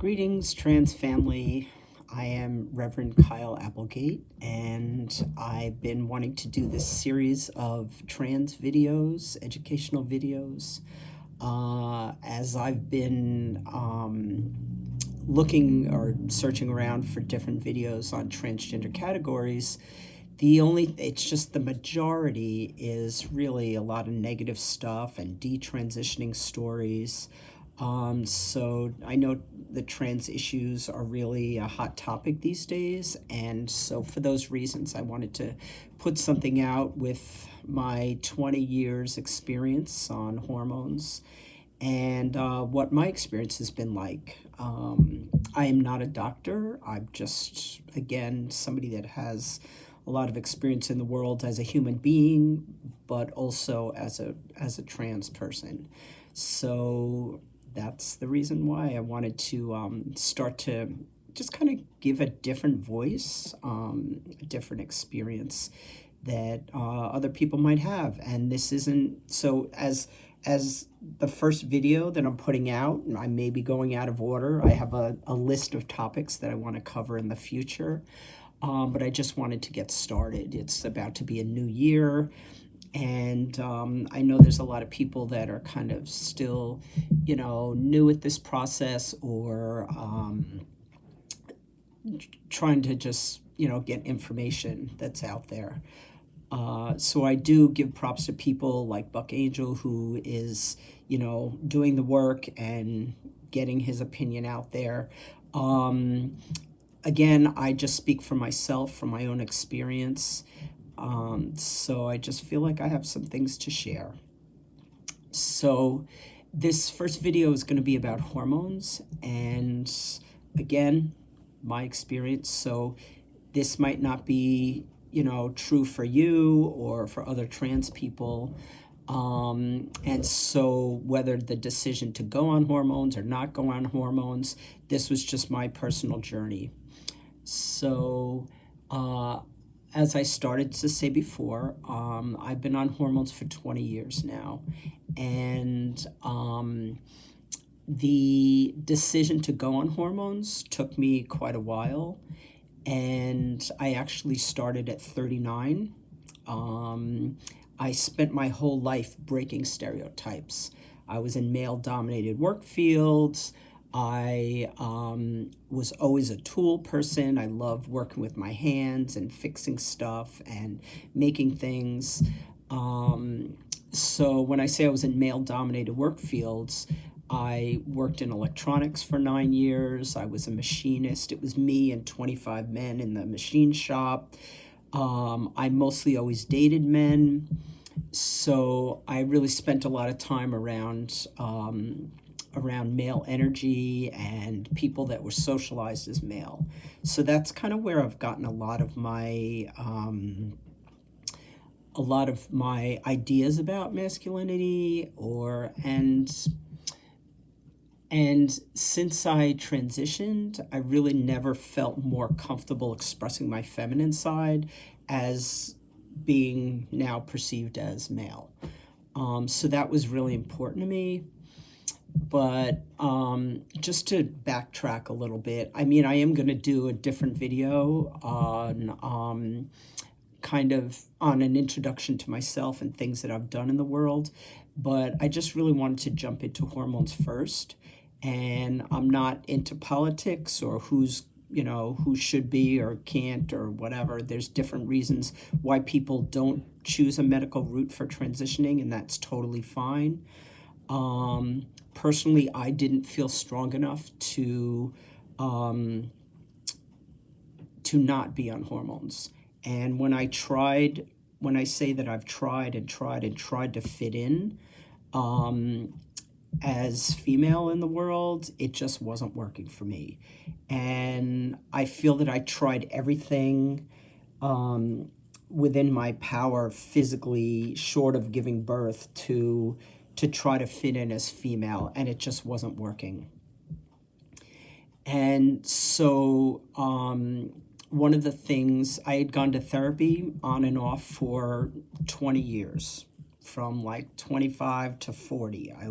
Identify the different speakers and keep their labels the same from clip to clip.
Speaker 1: Greetings, trans family. I am Reverend Kyle Applegate, and I've been wanting to do this series of trans videos, educational videos, as I've been looking or searching around for different videos on transgender categories. It's just the majority is really a lot of negative stuff and detransitioning stories. So I know the trans issues are really a hot topic these days, and so for those reasons I wanted to put something out with my 20 years experience on hormones and what my experience has been like. I am not a doctor. I'm just, again, somebody that has a lot of experience in the world as a human being, but also as a trans person. So that's the reason why I wanted to start to just kind of give a different voice, a different experience that other people might have. And this isn't, so as the first video that I'm putting out, I may be going out of order. I have a list of topics that I want to cover in the future, but I just wanted to get started. It's about to be a new year. And I know there's a lot of people that are kind of still, new at this process, or trying to just, get information that's out there. So I do give props to people like Buck Angel, who is, doing the work and getting his opinion out there. Again, I just speak for myself, from my own experience. So I just feel like I have some things to share. So this first video is going to be about hormones, and again, my experience. So this might not be, true for you or for other trans people. And so whether the decision to go on hormones or not go on hormones, this was just my personal journey. So, as I started to say before, I've been on hormones for 20 years now, and the decision to go on hormones took me quite a while, and I actually started at 39. I spent my whole life breaking stereotypes. I was in male-dominated work fields. I was always a tool person. I loved working with my hands and fixing stuff and making things. So when I say I was in male-dominated work fields, I worked in electronics for 9 years. I was a machinist. It was me and 25 men in the machine shop. I mostly always dated men. So I really spent a lot of time around male energy and people that were socialized as male. So that's kind of where I've gotten a lot of my ideas about masculinity, and since I transitioned, I really never felt more comfortable expressing my feminine side as being now perceived as male. So that was really important to me. But just to backtrack a little bit, I am going to do a different video on kind of on an introduction to myself and things that I've done in the world. But I just really wanted to jump into hormones first. And I'm not into politics or who should be or can't or whatever. There's different reasons why people don't choose a medical route for transitioning, and that's totally fine. Personally, I didn't feel strong enough to not be on hormones. And when I say that I've tried and tried and tried to fit in, as female in the world, it just wasn't working for me. And I feel that I tried everything within my power physically, short of giving birth, to try to fit in as female, and it just wasn't working. And so one of the things, I had gone to therapy on and off for 20 years. From like 25 to 40. I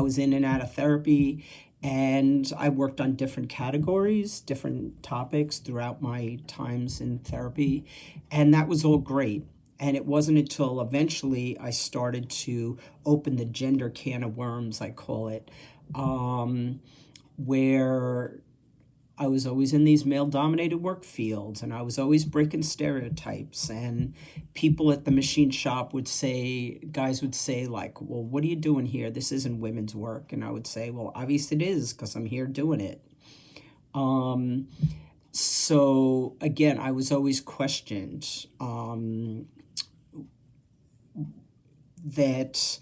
Speaker 1: was in and out of therapy, And I worked on different categories, different topics throughout my times in therapy, and that was all great. And it wasn't until eventually I started to open the gender can of worms, I call it, where I was always in these male dominated work fields, and I was always breaking stereotypes. And people at the machine shop would say, guys would say, like, well, what are you doing here? This isn't women's work. And I would say, well, obviously it is because I'm here doing it. So again, I was always questioned that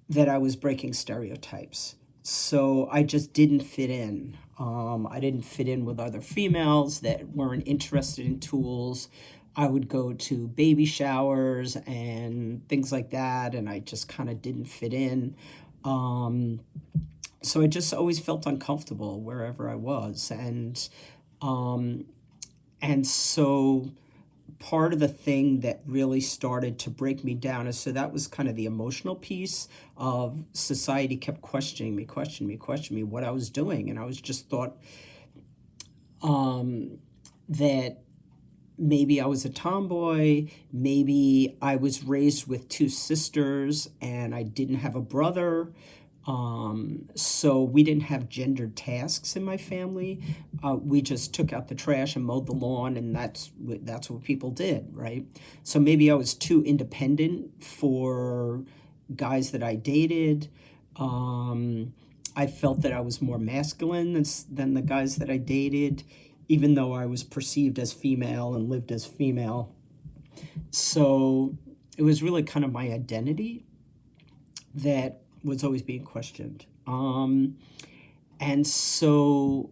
Speaker 1: that I was breaking stereotypes. So I just didn't fit in. I didn't fit in with other females that weren't interested in tools. I would go to baby showers and things like that, and I just kind of didn't fit in. So I just always felt uncomfortable wherever I was, and so part of the thing that really started to break me down is, so that was kind of the emotional piece of society kept questioning me what I was doing. And I was just thought that maybe I was a tomboy, maybe I was raised with two sisters and I didn't have a brother. So we didn't have gendered tasks in my family. We just took out the trash and mowed the lawn, and that's what people did, right? So maybe I was too independent for guys that I dated. I felt that I was more masculine than the guys that I dated, even though I was perceived as female and lived as female. So it was really kind of my identity that was always being questioned. And so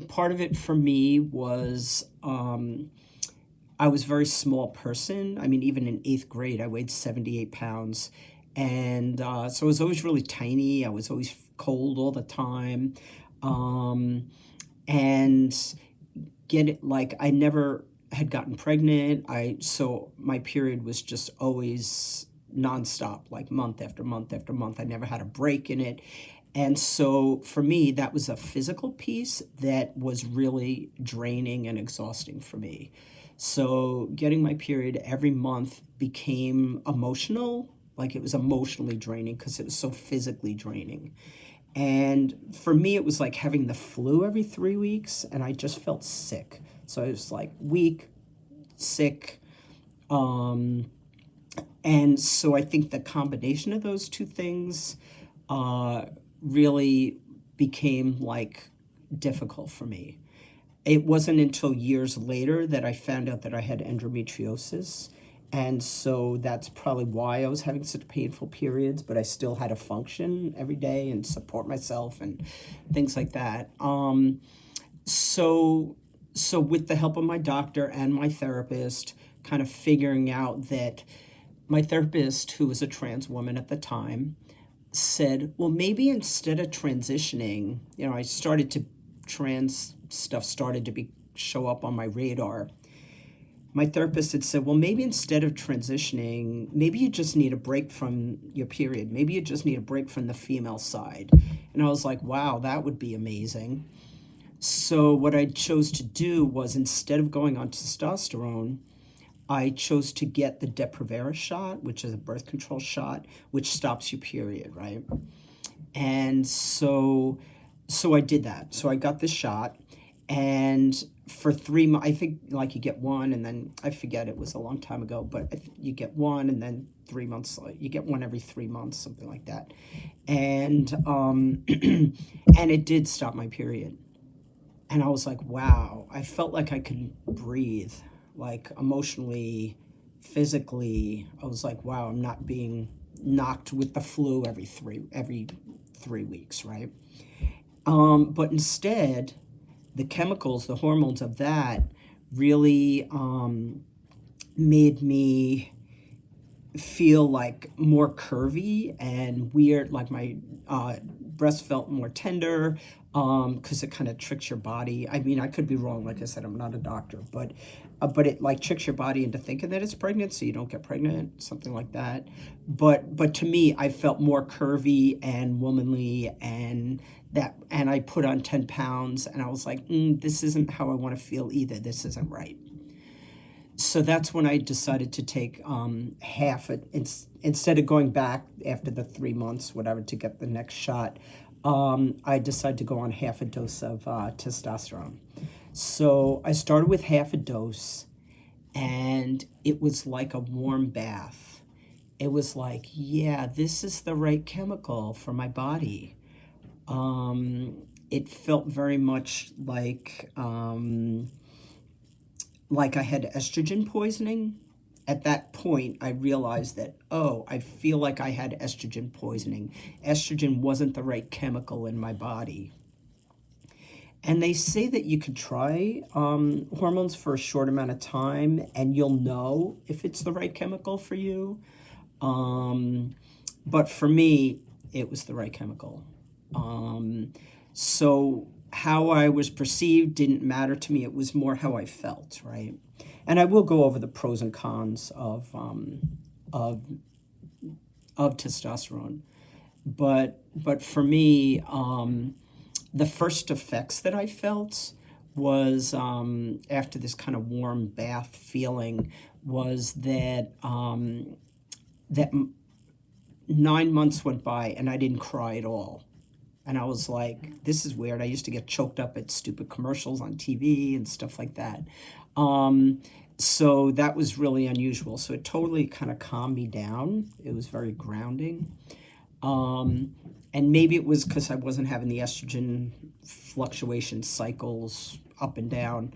Speaker 1: part of it for me was I was a very small person. I mean, even in 8th grade, I weighed 78 pounds. And so I was always really tiny. I was always cold all the time. And I never had gotten pregnant. So my period was just always nonstop, like month after month after month. I never had a break in it. And so for me, that was a physical piece that was really draining and exhausting for me. So getting my period every month became emotional, like it was emotionally draining because it was so physically draining. And for me, it was like having the flu every 3 weeks, and I just felt sick. So I was like weak, sick. And so I think the combination of those two things really became like difficult for me. It wasn't until years later that I found out that I had endometriosis. And so that's probably why I was having such painful periods, but I still had to function every day and support myself and things like that. So with the help of my doctor and my therapist, kind of figuring out that my therapist, who was a trans woman at the time, said, well, maybe instead of transitioning, I started to, trans stuff started to show up on my radar. My therapist had said, well, maybe instead of transitioning, maybe you just need a break from your period. Maybe you just need a break from the female side. And I was like, wow, that would be amazing. So what I chose to do was, instead of going on testosterone, I chose to get the Depo-Provera shot, which is a birth control shot, which stops your period, right? And so I did that. So I got this shot, and for 3 months, I think like you get one, and then I forget, it was a long time ago, but you get one, and then 3 months, you get one every 3 months, something like that. And and it did stop my period. And I was like, wow, I felt like I could breathe, like emotionally, physically. I was like, wow, I'm not being knocked with the flu every 3 weeks, right? But instead, the chemicals, the hormones of that really made me feel like more curvy and weird. Like my breast felt more tender, because it kind of tricks your body. I mean, I could be wrong. Like I said, I'm not a doctor, but it like tricks your body into thinking that it's pregnant, so you don't get pregnant, something like that. But to me, I felt more curvy and womanly, and I put on 10 pounds, and I was like, this isn't how I want to feel either. This isn't right. So that's when I decided to take half it, instead of going back after the 3 months, whatever, to get the next shot. I decided to go on half a dose of testosterone. So I started with half a dose, and it was like a warm bath. It was like, yeah, this is the right chemical for my body. It felt very much like I had estrogen poisoning. At that point, I realized that, oh, I feel like I had estrogen poisoning. Estrogen wasn't the right chemical in my body. And they say that you could try hormones for a short amount of time, and you'll know if it's the right chemical for you. But for me, it was the right chemical. So how I was perceived didn't matter to me. It was more how I felt, right? And I will go over the pros and cons of testosterone. But for me, the first effects that I felt was, after this kind of warm bath feeling, was that 9 months went by and I didn't cry at all. And I was like, this is weird. I used to get choked up at stupid commercials on TV and stuff like that. So that was really unusual. So it totally kind of calmed me down. It was very grounding. And maybe it was because I wasn't having the estrogen fluctuation cycles up and down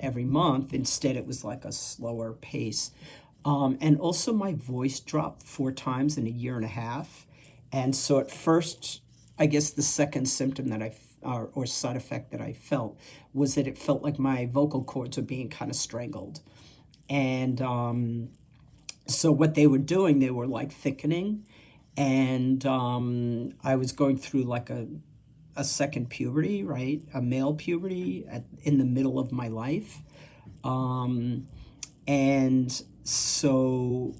Speaker 1: every month. Instead, it was like a slower pace. And also my voice dropped 4 times in a year and a half. And so at first, I guess the second symptom that or side effect that I felt was that it felt like my vocal cords were being kind of strangled. And so what they were doing, they were like thickening. And I was going through like a second puberty, right? A male puberty in the middle of my life. And so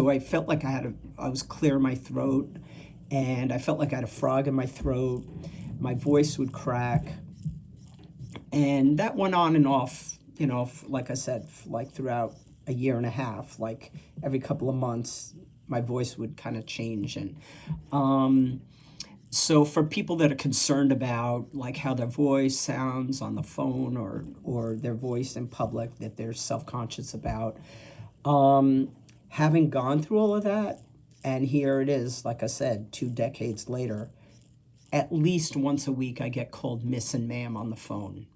Speaker 1: I felt like I was clear in my throat, and I felt like I had a frog in my throat. My voice would crack. And that went on and off, like I said, like throughout a year and a half, like every couple of months, my voice would kind of change. And so for people that are concerned about like how their voice sounds on the phone or their voice in public that they're self-conscious about, having gone through all of that, and here it is, like I said, 2 decades later, at least once a week I get called Miss and Ma'am on the phone.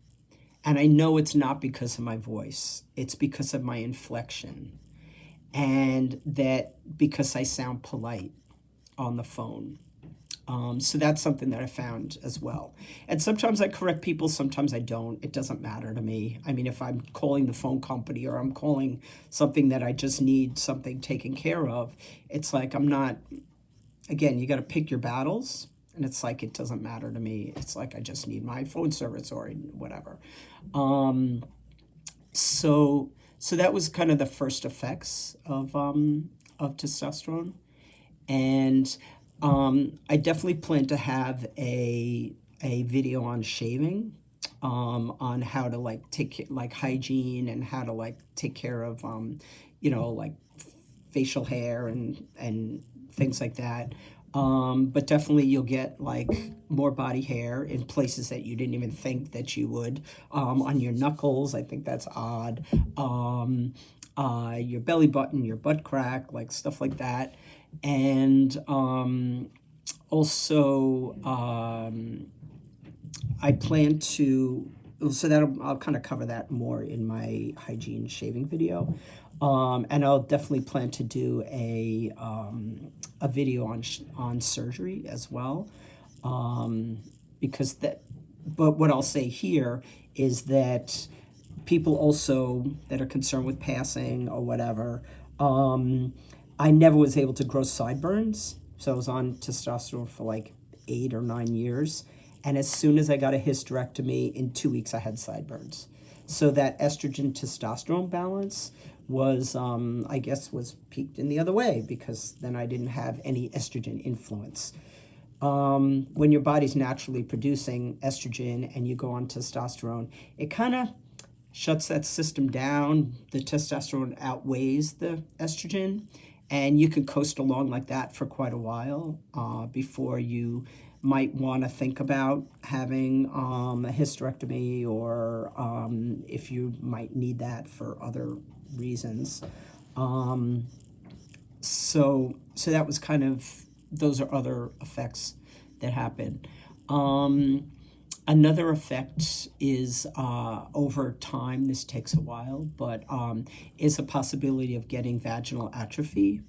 Speaker 1: And I know it's not because of my voice. It's because of my inflection. And that because I sound polite on the phone. So that's something that I found as well. And sometimes I correct people, sometimes I don't. It doesn't matter to me. I mean, if I'm calling the phone company or I'm calling something that I just need something taken care of, it's like I'm not, again, you got to pick your battles. And it's like, it doesn't matter to me. It's like, I just need my phone service or whatever. So that was kind of the first effects of testosterone. And I definitely plan to have a video on shaving, on how to like like hygiene and how to like take care of, like facial hair and things like that. But definitely you'll get like more body hair in places that you didn't even think that you would, on your knuckles. I think that's odd. Your belly button, your butt crack, like stuff like that. And also I plan to, so I'll kind of cover that more in my hygiene shaving video. And I'll definitely plan to do a video on surgery as well, because but what I'll say here is that people also that are concerned with passing or whatever, I never was able to grow sideburns So I was on testosterone for like 8 or 9 years. And as soon as I got a hysterectomy, in 2 weeks I had sideburns. So that estrogen testosterone balance was, I guess, was peaked in the other way, because then I didn't have any estrogen influence. When your body's naturally producing estrogen and you go on testosterone, it kind of shuts that system down. The testosterone outweighs the estrogen, and you can coast along like that for quite a while before you might want to think about having a hysterectomy, or if you might need that for other reasons. So that was kind of, those are other effects that happen. Another effect is over time, this takes a while, but is a possibility of getting vaginal atrophy.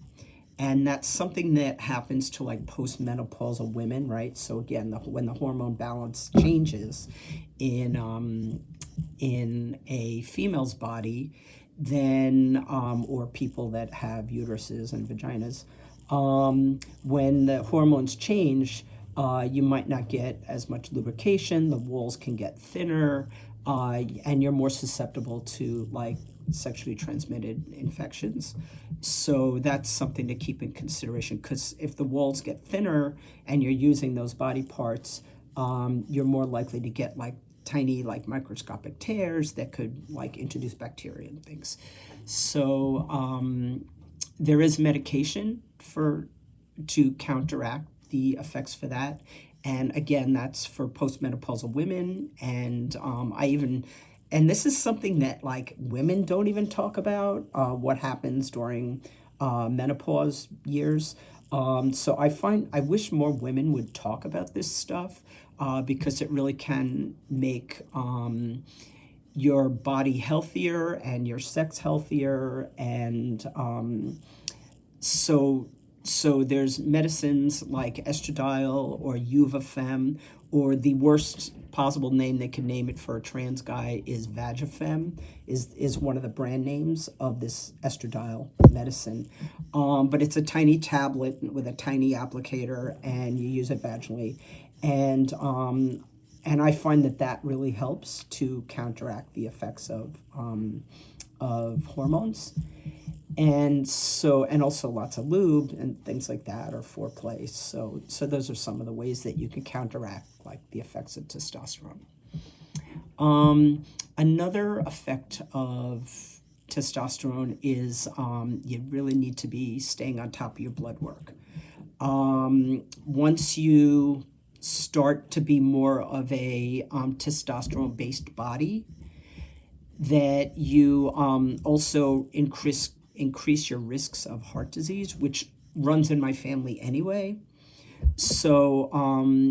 Speaker 1: And that's something that happens to like postmenopausal women, right? So again, when the hormone balance changes in a female's body, then or people that have uteruses and vaginas, when the hormones change, you might not get as much lubrication, the walls can get thinner, and you're more susceptible to like sexually transmitted infections. So that's something to keep in consideration, because if the walls get thinner and you're using those body parts, you're more likely to get like tiny, like microscopic tears that could like introduce bacteria and things. So there is medication to counteract the effects for that. And again, that's for postmenopausal women. And and this is something that like women don't even talk about, what happens during menopause years. So I wish more women would talk about this stuff, because it really can make your body healthier and your sex healthier. And so there's medicines like estradiol or FtoM, or the worst possible name they can name it for a trans guy is Vagifem, is one of the brand names of this estradiol medicine. But it's a tiny tablet with a tiny applicator, and you use it vaginally. And I find that really helps to counteract the effects of hormones. And also lots of lube and things like that, or foreplay. So those are some of the ways that you can counteract like the effects of testosterone. Another effect of testosterone is you really need to be staying on top of your blood work. Once you start to be more of a testosterone-based body, that you also increase your risks of heart disease, which runs in my family anyway. So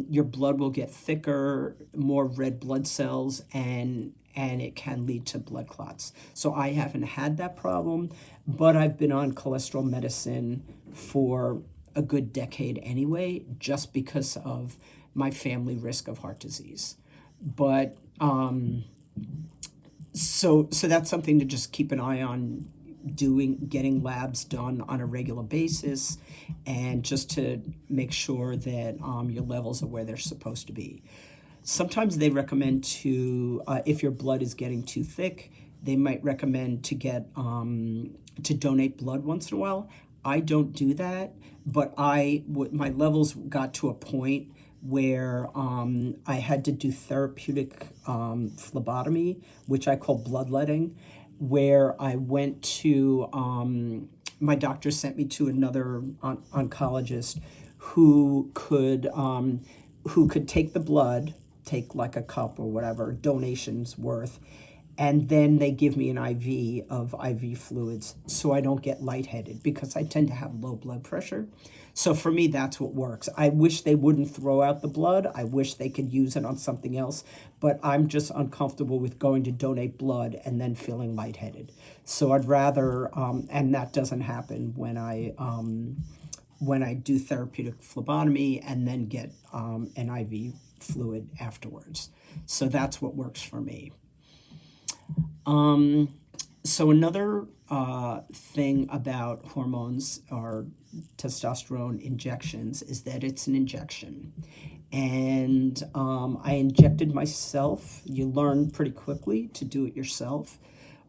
Speaker 1: your blood will get thicker, more red blood cells, and it can lead to blood clots. So I haven't had that problem, but I've been on cholesterol medicine for a good decade anyway, just because of my family risk of heart disease. But so that's something to just keep an eye on, getting labs done on a regular basis, and just to make sure that your levels are where they're supposed to be. Sometimes they recommend to, if your blood is getting too thick, they might recommend to get to donate blood once in a while. I don't do that, but my levels got to a point where I had to do therapeutic phlebotomy, which I call bloodletting, where I went to, my doctor sent me to another oncologist who could take the blood, take like a cup or whatever, donations worth, and then they give me an IV of IV fluids so I don't get lightheaded, because I tend to have low blood pressure. So for me, that's what works. I wish they wouldn't throw out the blood. I wish they could use it on something else, but I'm just uncomfortable with going to donate blood and then feeling lightheaded. So I'd rather, and that doesn't happen when I do therapeutic phlebotomy and then get an IV fluid afterwards. So that's what works for me. So another thing about hormones or testosterone injections is that it's an injection. And I injected myself. You learn pretty quickly to do it yourself.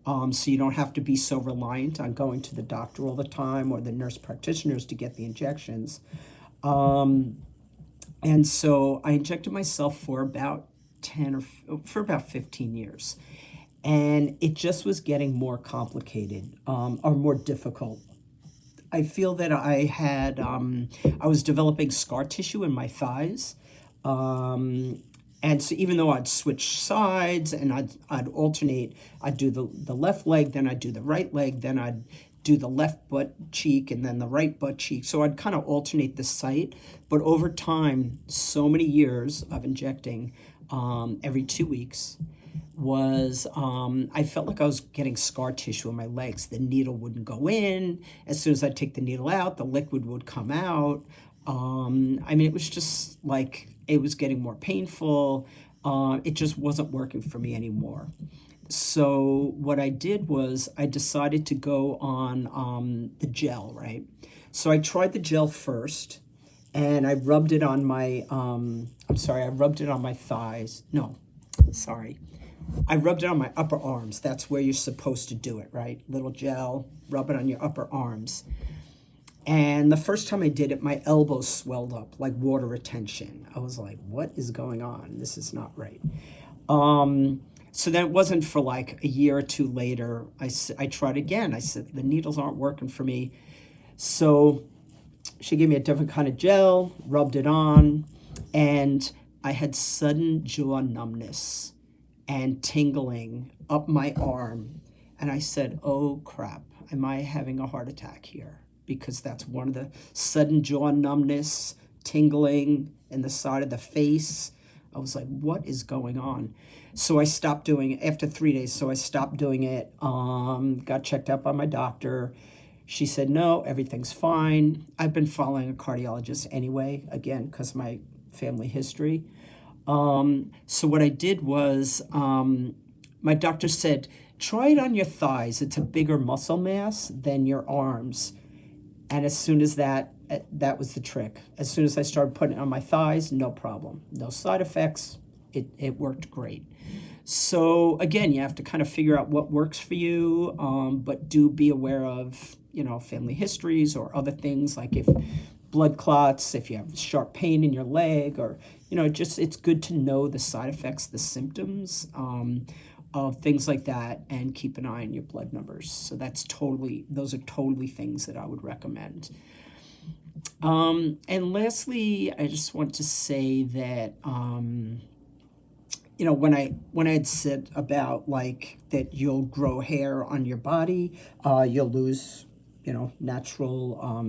Speaker 1: So you don't have to be so reliant on going to the doctor all the time or the nurse practitioners to get the injections. And so I injected myself for about 10 for about 15 years. And it just was getting more complicated, or more difficult. I feel that I was developing scar tissue in my thighs. And so even though I'd switch sides and I'd alternate, I'd do the left leg, then I'd do the right leg, then I'd do the left butt cheek and then the right butt cheek. So I'd kind of alternate the site. But over time, so many years of injecting every 2 weeks, I felt like I was getting scar tissue in my legs. The needle wouldn't go in. As soon as I take the needle out, the liquid would come out. I mean, it was just like it was getting more painful. It just wasn't working for me anymore. So what I did was I decided to go on the gel, right? So I tried the gel first, and I rubbed it on my. I rubbed it on my thighs. No, sorry. I rubbed it on my upper arms. That's where you're supposed to do it, right? Little gel, rub it on your upper arms. And the first time I did it, my elbows swelled up like water retention. I was like, what is going on? This is not right. So then it wasn't for like a year or two later. I tried again. I said, the needles aren't working for me. So she gave me a different kind of gel, rubbed it on, and I had sudden jaw numbness and tingling up my arm. And I said, oh crap, am I having a heart attack here? Because that's one of the sudden jaw numbness, tingling in the side of the face. I was like, what is going on? So I stopped doing it after 3 days. So I stopped doing it, got checked out by my doctor. She said, no, everything's fine. I've been following a cardiologist anyway, again, because of my family history. So what I did was, my doctor said, try it on your thighs. It's a bigger muscle mass than your arms. And as soon as that was the trick. As soon as I started putting it on my thighs, no problem. No side effects. It worked great. So again, you have to kind of figure out what works for you, but do be aware of, family histories or other things like if blood clots, if you have sharp pain in your leg, or, it's good to know the side effects, the symptoms of things like that, and keep an eye on your blood numbers. So those are totally things that I would recommend. And lastly, I just want to say that, when I had said about like that you'll grow hair on your body, you'll lose, natural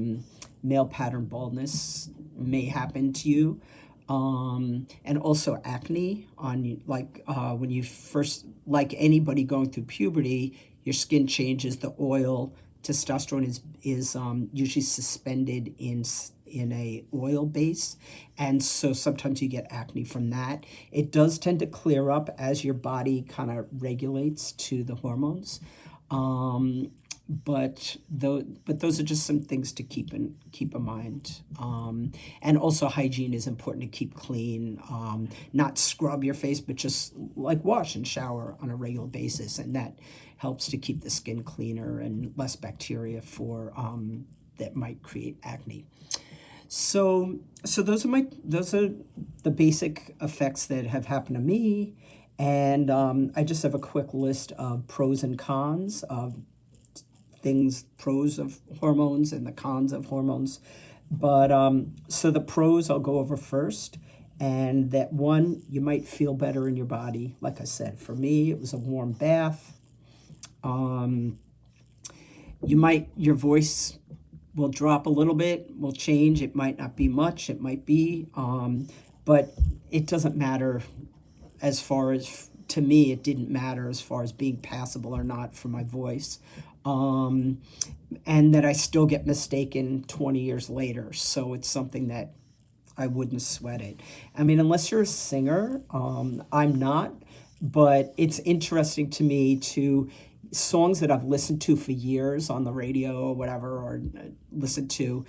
Speaker 1: male pattern baldness may happen to you. And also acne on when you first, like anybody going through puberty, your skin changes, the oil, testosterone is usually suspended in a oil base, and so sometimes you get acne from that. It does tend to clear up as your body kind of regulates to the hormones. But those are just some things to keep in mind. And also hygiene is important to keep clean. Not scrub your face, but just like wash and shower on a regular basis, and that helps to keep the skin cleaner and less bacteria for that might create acne. So those are the basic effects that have happened to me, and I just have a quick list of pros and cons of pros of hormones and the cons of hormones. But so the pros I'll go over first, and that one, you might feel better in your body. Like I said, for me, it was a warm bath. Your voice will drop a little bit, will change. It might not be much, it might be, but it doesn't matter as far as, to me, it didn't matter as far as being passable or not for my voice. And that I still get mistaken 20 years later. So it's something that I wouldn't sweat it. I mean, unless you're a singer, I'm not, but it's interesting to me to songs that I've listened to for years on the radio or whatever, or listened to,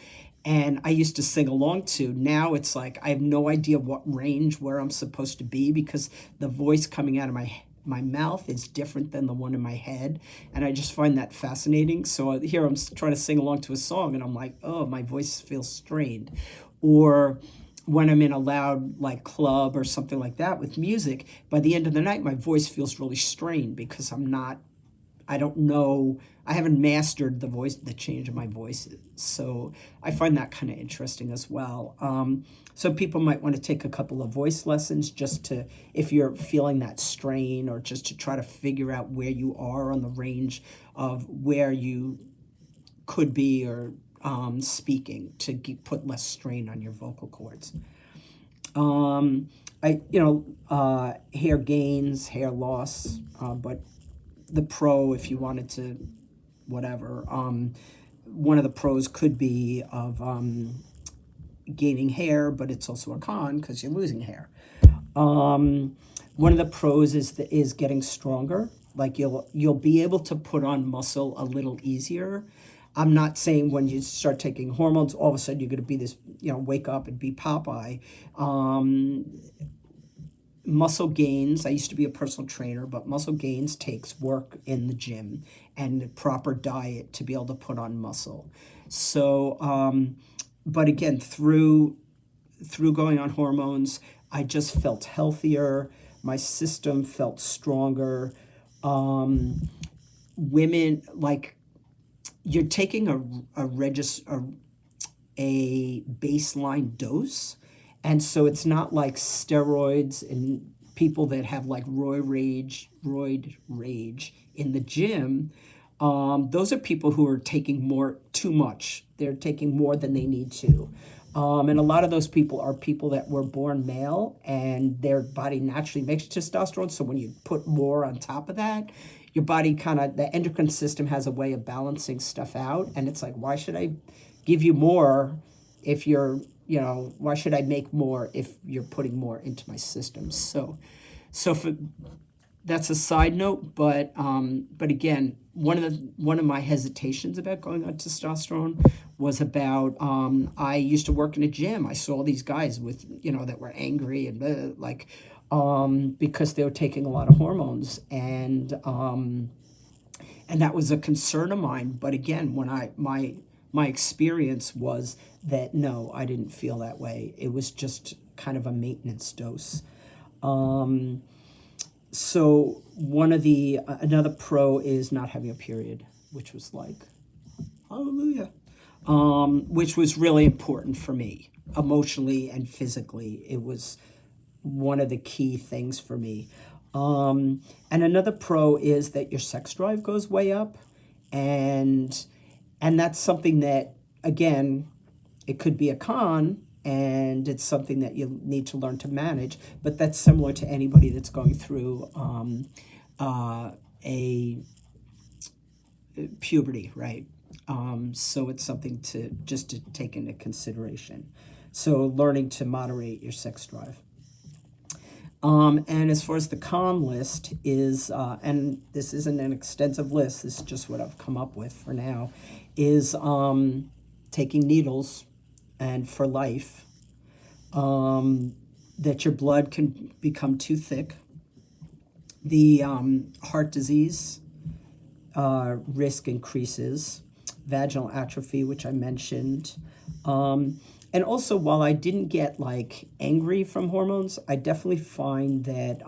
Speaker 1: and I used to sing along to. Now it's like I have no idea what range where I'm supposed to be, because the voice coming out of my mouth is different than the one in my head, and I just find that fascinating. So here I'm trying to sing along to a song, and I'm like, oh, my voice feels strained. Or when I'm in a loud like club or something like that with music, by the end of the night my voice feels really strained, because I don't know, I haven't mastered the change of my voice. So I find that kind of interesting as well. So people might want to take a couple of voice lessons, just to, if you're feeling that strain, or just to try to figure out where you are on the range of where you could be, or speaking, to put less strain on your vocal cords. Hair gains, hair loss, but the pro, if you wanted to, whatever, one of the pros could be of gaining hair, but it's also a con because you're losing hair. One of the pros is getting stronger. Like you'll be able to put on muscle a little easier. I'm not saying when you start taking hormones, all of a sudden you're going to be this, wake up and be Popeye. Muscle gains, I used to be a personal trainer, but muscle gains takes work in the gym and proper diet to be able to put on muscle. So, but again, through going on hormones, I just felt healthier. My system felt stronger. Women, like, you're taking a baseline dose, and so it's not like steroids and people that have like roid rage in the gym. Those are people who are taking too much. They're taking more than they need to. And a lot of those people are people that were born male and their body naturally makes testosterone. So when you put more on top of that, your body the endocrine system has a way of balancing stuff out. And it's like, why should I give you more if why should I make more if you're putting more into my system? So that's a side note, but again, one of my hesitations about going on testosterone was about I used to work in a gym. I saw these guys with that were angry and because they were taking a lot of hormones, and that was a concern of mine. But again, when my experience was that no, I didn't feel that way. It was just kind of a maintenance dose. So another pro is not having a period, which was like, hallelujah, which was really important for me emotionally and physically. It was one of the key things for me. And another pro is that your sex drive goes way up, and that's something that, again, it could be a con, and it's something that you need to learn to manage, but that's similar to anybody that's going through a puberty, right? So it's something to take into consideration. So learning to moderate your sex drive. And as far as the con list is, and this isn't an extensive list, this is just what I've come up with for now, is taking needles and for life, that your blood can become too thick, the heart disease risk increases, vaginal atrophy, which I mentioned, and also, while I didn't get like angry from hormones, I definitely find that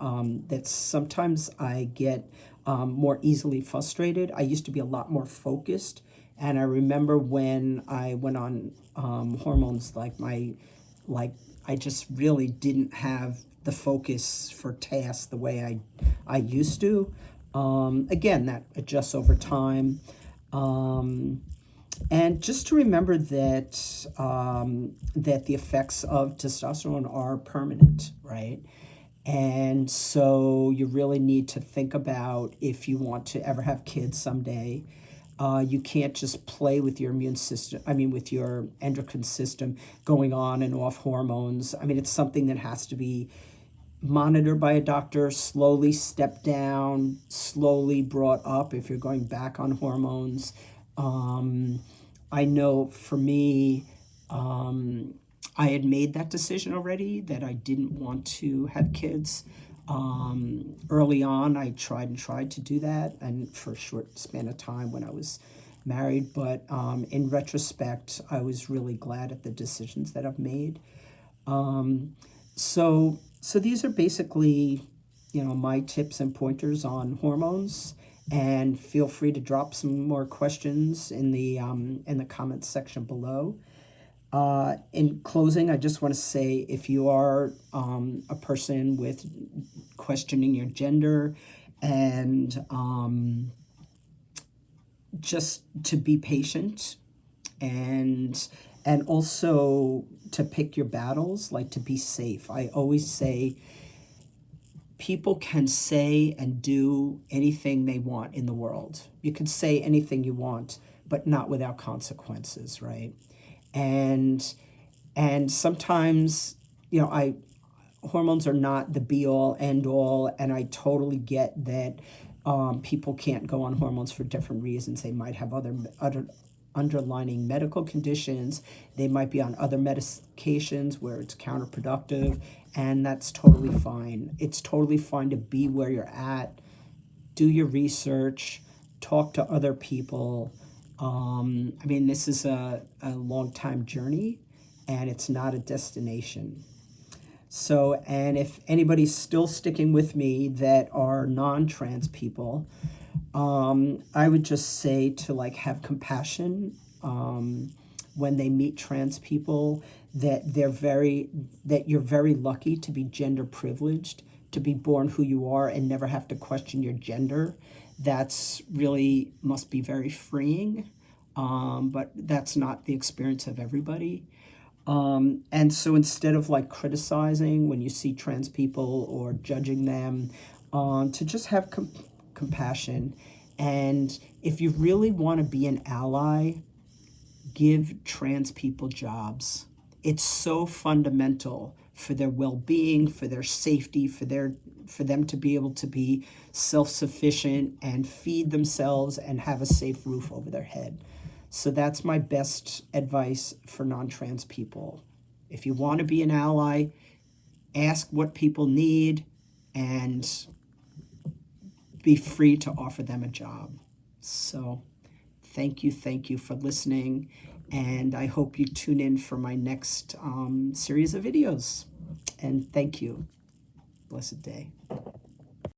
Speaker 1: that sometimes I get more easily frustrated. I used to be a lot more focused, and I remember when I went on hormones, I just really didn't have the focus for tasks the way I used to. Again, that adjusts over time. And just to remember that that the effects of testosterone are permanent, right? And so you really need to think about, if you want to ever have kids someday, you can't just play with your immune system, with your endocrine system going on and off hormones. It's something that has to be monitored by a doctor, slowly stepped down, slowly brought up if you're going back on hormones. I know for me, I had made that decision already that I didn't want to have kids. Early on, I tried to do that, and for a short span of time when I was married. But in retrospect, I was really glad at the decisions that I've made. So these are basically, my tips and pointers on hormones. And feel free to drop some more questions in the comments section below. In closing, I just want to say, if you are a person with questioning your gender, and just to be patient, and also to pick your battles, like to be safe. I always say people can say and do anything they want in the world. You can say anything you want, but not without consequences, right? And sometimes, hormones are not the be all end all, and I totally get that people can't go on hormones for different reasons. They might have other underlying medical conditions. They might be on other medications where it's counterproductive, and that's totally fine. It's totally fine to be where you're at, do your research, talk to other people. This is a long time journey, and it's not a destination. So, and if anybody's still sticking with me that are non-trans people, I would just say to have compassion when they meet trans people, that you're very lucky to be gender privileged, to be born who you are and never have to question your gender. That's really must be very freeing, but that's not the experience of everybody. And so instead of criticizing when you see trans people or judging them, to just have compassion. And if you really want to be an ally, give trans people jobs. It's so fundamental for their well-being, for their safety, for them to be able to be self-sufficient and feed themselves and have a safe roof over their head. So that's my best advice for non-trans people. If you want to be an ally, ask what people need and be free to offer them a job. So thank you for listening, and I hope you tune in for my next series of videos. And thank you. Blessed day.